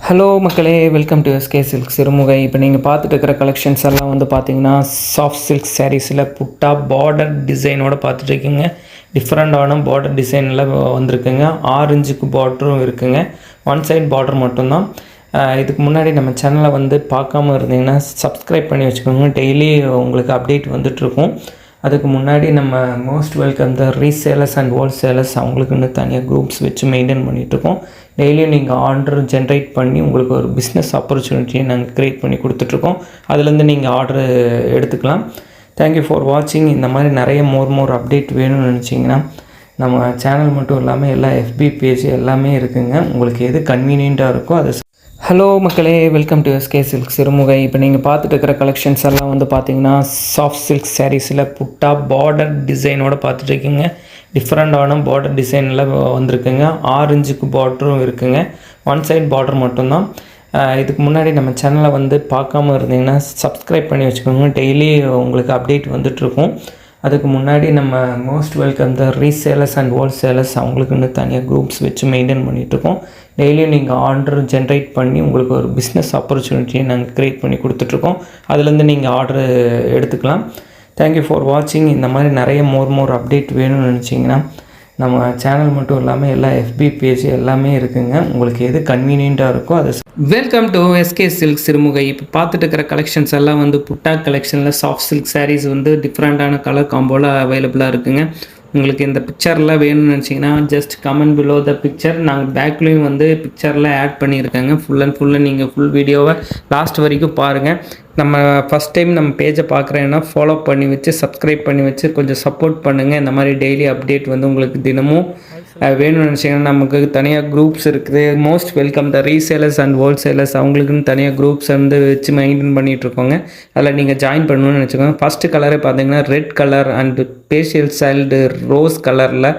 Hello மக்களே, welcome to SK silk Sirumugai. இப்போ நீங்கள் பார்த்துட்டு இருக்கிற கலெக்ஷன்ஸ் எல்லாம் வந்து பார்த்தீங்கன்னா சாஃப்ட் சில்க் சாரீஸில் புட்டா பார்டர் டிசைனோட பார்த்துட்ருக்கீங்க. டிஃப்ரெண்டான பார்டர் டிசைனில் வந்திருக்குங்க. 6 இன்ச்சுக்கு பார்டரும் இருக்குங்க. ஒன் சைட் பார்டர் மட்டும்தான். இதுக்கு முன்னாடி நம்ம சேனலை வந்து பார்க்காம இருந்தீங்கன்னா சப்ஸ்கிரைப் பண்ணி வச்சுக்கோங்க. டெய்லி உங்களுக்கு அப்டேட் வந்துட்டுருக்கும். அதுக்கு முன்னாடி நம்ம most welcome the resellers and wholesalers அவங்களுக்குன்னு தனியாக குரூப்ஸ் வச்சு மெயின்டைன் பண்ணிகிட்ருக்கோம். டெய்லியும் நீங்கள் ஆர்டர் ஜென்ரேட் பண்ணி உங்களுக்கு ஒரு பிஸ்னஸ் ஆப்பர்ச்சுனிட்டியை நாங்கள் க்ரியேட் பண்ணி கொடுத்துட்ருக்கோம். அதுலேருந்து நீங்கள் ஆர்டர் எடுத்துக்கலாம். தேங்க்யூ ஃபார் வாட்சிங். இந்த மாதிரி நிறைய மோர் அப்டேட் வேணும்னு நினச்சிங்கன்னா நம்ம சேனல் மட்டும் இல்லாமல் எல்லா எஃபி பேஜ் எல்லாமே இருக்குதுங்க. உங்களுக்கு எது கன்வீனியண்ட்டாக இருக்கோ அது. ஹலோ மக்களே, welcome to SK silk Sirumugai. இப்போ நீங்கள் பார்த்துட்டு இருக்கிற கலெக்ஷன்ஸ் எல்லாம் வந்து பார்த்தீங்கன்னா சாஃப்ட் சில்க் சாரீஸில் புட்டா பார்டர் டிசைனோட பார்த்துட்ருக்கீங்க. டிஃப்ரெண்டான பார்டர் டிசைனில் வந்திருக்குங்க. 6 இன்ச்சுக்கு பார்டரும் இருக்குங்க. ஒன் சைட் பார்டர் மட்டும்தான். இதுக்கு முன்னாடி நம்ம சேனலை வந்து பார்க்காம இருந்தீங்கன்னா சப்ஸ்கிரைப் பண்ணி வச்சுக்கோங்க. டெய்லி உங்களுக்கு அப்டேட் வந்துட்டுருக்கும். அதுக்கு முன்னாடி நம்ம most welcome the resellers and wholesalers அவங்களுக்குன்னு தனியாக குரூப்ஸ் வச்சு மெயின்டைன் பண்ணிகிட்ருக்கோம். டெய்லியும் நீங்கள் ஆர்டர் ஜென்ரேட் பண்ணி உங்களுக்கு ஒரு பிஸ்னஸ் ஆப்பர்ச்சுனிட்டியை நாங்கள் க்ரியேட் பண்ணி கொடுத்துட்ருக்கோம். அதுலேருந்து நீங்கள் ஆர்டர் எடுத்துக்கலாம். தேங்க்யூ ஃபார் வாட்சிங். இந்த மாதிரி நிறைய மோர் அப்டேட் வேணும்னு நினச்சிங்கன்னா நம்ம சேனல் மட்டும் இல்லாமல் எல்லா எஃபி பேஜ் எல்லாமே இருக்குதுங்க. உங்களுக்கு எது கன்வீனியண்ட்டாக இருக்கோ அது. Welcome to SK silk Sirumugai. இப்போ பார்த்துட்டு இருக்கிற கலெக்ஷன்ஸ் எல்லாம் வந்து புட்டா கலெக்ஷனில் சாஃப்ட் சில்க் சாரீஸ் வந்து டிஃப்ரெண்ட்டான கலர் காம்போவில் அவைலபிளாக இருக்குதுங்க. உங்களுக்கு இந்த பிக்சரில் வேணும்னு நினச்சிங்கன்னா just comment below the picture. நாங்கள் பேக்லேயும் வந்து பிக்சரில் ஆட் பண்ணியிருக்காங்க. ஃபுல்லாக நீங்கள் ஃபுல் வீடியோவை லாஸ்ட் வரைக்கும் பாருங்கள். நம்ம ஃபஸ்ட் டைம் நம்ம பேஜை பார்க்குறேன்னா ஃபாலோ பண்ணி வச்சு சப்ஸ்கிரைப் பண்ணி வச்சு கொஞ்சம் சப்போர்ட் பண்ணுங்கள். இந்த மாதிரி டெய்லி அப்டேட் வந்து உங்களுக்கு தினமும் வேணும்னு நினச்சிங்கன்னா நமக்கு தனியாக குரூப்ஸ் இருக்குது. Most welcome the resellers and wholesalers அவங்களுக்குன்னு தனியாக குரூப்ஸ் வந்து வச்சு மெயின்டைன் பண்ணிகிட்ருக்கோங்க. அதில் நீங்கள் ஜாயின் பண்ணணும்னு நினச்சிக்கோங்க. ஃபஸ்ட்டு கலரே பார்த்தீங்கன்னா red colour and facial child rose கலரில்,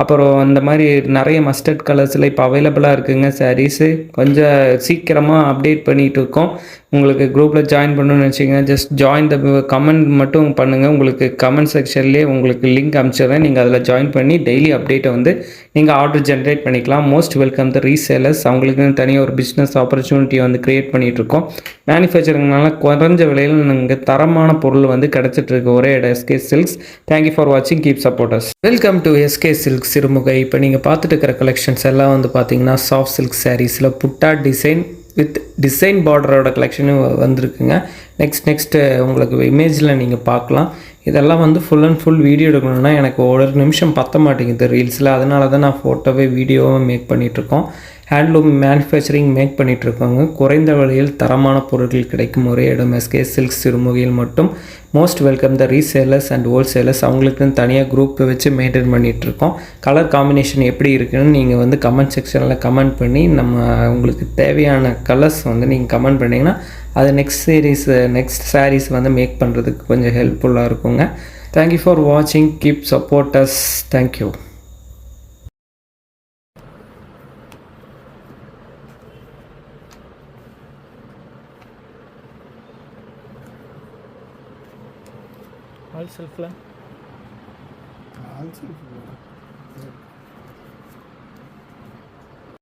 அப்புறம் அந்த மாதிரி நிறைய மஸ்டர்ட் கலர்ஸில் இப்போ அவைலபிளாக இருக்குதுங்க சாரீஸு. கொஞ்சம் சீக்கிரமாக அப்டேட் பண்ணிகிட்டு இருக்கோம். உங்களுக்கு குரூப்பில் ஜாயின் பண்ணணும்னு நினச்சிங்கன்னா ஜஸ்ட் ஜாயின் த கமெண்ட் மட்டும் பண்ணுங்கள். உங்களுக்கு கமெண்ட் செக்ஷன்லேயே உங்களுக்கு லிங்க் அனுப்பிச்சிடுறேன். நீங்கள் அதில் ஜாயின் பண்ணி டெய்லி அப்டேட்டை வந்து நீங்கள் ஆர்டர் ஜென்ரேட் பண்ணிக்கலாம். மோஸ்ட் வெல்கம் த ரீசேலர்ஸ் அவங்களுக்குன்னு தனியாக ஒரு பிஸ்னஸ் ஆப்பர்ச்சுனிட்டியை வந்து க்ரியேட் பண்ணிகிட்ருக்கோம். மேனுஃபேக்சரிங்னால குறைஞ்ச விலையில் நீங்கள் தரமான பொருள் வந்து கிடச்சிட்ருக்கு ஒரே இடம் எஸ்கே சில்க்ஸ். தேங்க்யூ ஃபார் வாட்சிங். Keep supporters. Welcome to SK silk Sirumugai. இப்போ நீங்கள் பார்த்துட்டு இருக்கிற கலெக்ஷன்ஸ் எல்லாம் வந்து பார்த்தீங்கன்னா சாஃப்ட் சில்க் சாரீஸில் புட்டா டிசைன் வித் டிசைன் பார்டரோட கலெக்ஷனும் வந்திருக்குங்க. நெக்ஸ்ட்டு உங்களுக்கு இமேஜில் நீங்கள் பார்க்கலாம். இதெல்லாம் வந்து ஃபுல் அண்ட் ஃபுல் வீடியோ எடுக்கணும்னா எனக்கு ஒரு நிமிஷம் பற்ற மாட்டேங்குது ரீல்ஸில். அதனால தான் நான் ஃபோட்டோவே வீடியோவை மேக் பண்ணிகிட்ருக்கோம். ஹேண்ட்லூம் மேனுஃபேக்சரிங் மேக் பண்ணிகிட்ருக்கோங்க. குறைந்த விலையில் தரமான பொருட்கள் கிடைக்கும் ஒரே இடம் எஸ்கே சில்க் சிறுமுகையில் மட்டும். Most welcome the resellers and wholesalers அவங்களுக்குன்னு தனியாக குரூப்பை வச்சு மெயின்டைன் பண்ணிகிட்ருக்கோம். கலர் காம்பினேஷன் எப்படி இருக்குன்னு நீங்கள் வந்து கமெண்ட் செக்ஷனில் கமெண்ட் பண்ணி நம்ம உங்களுக்கு தேவையான கலர்ஸ் வந்து நீங்கள் கமெண்ட் பண்ணிங்கன்னா அது நெக்ஸ்ட் சாரீஸ் வந்து மேக் பண்ணுறதுக்கு கொஞ்சம் ஹெல்ப்ஃபுல்லாக இருக்குங்க. தேங்க்யூ ஃபார் வாட்சிங். Keep supporters. Thank you. All self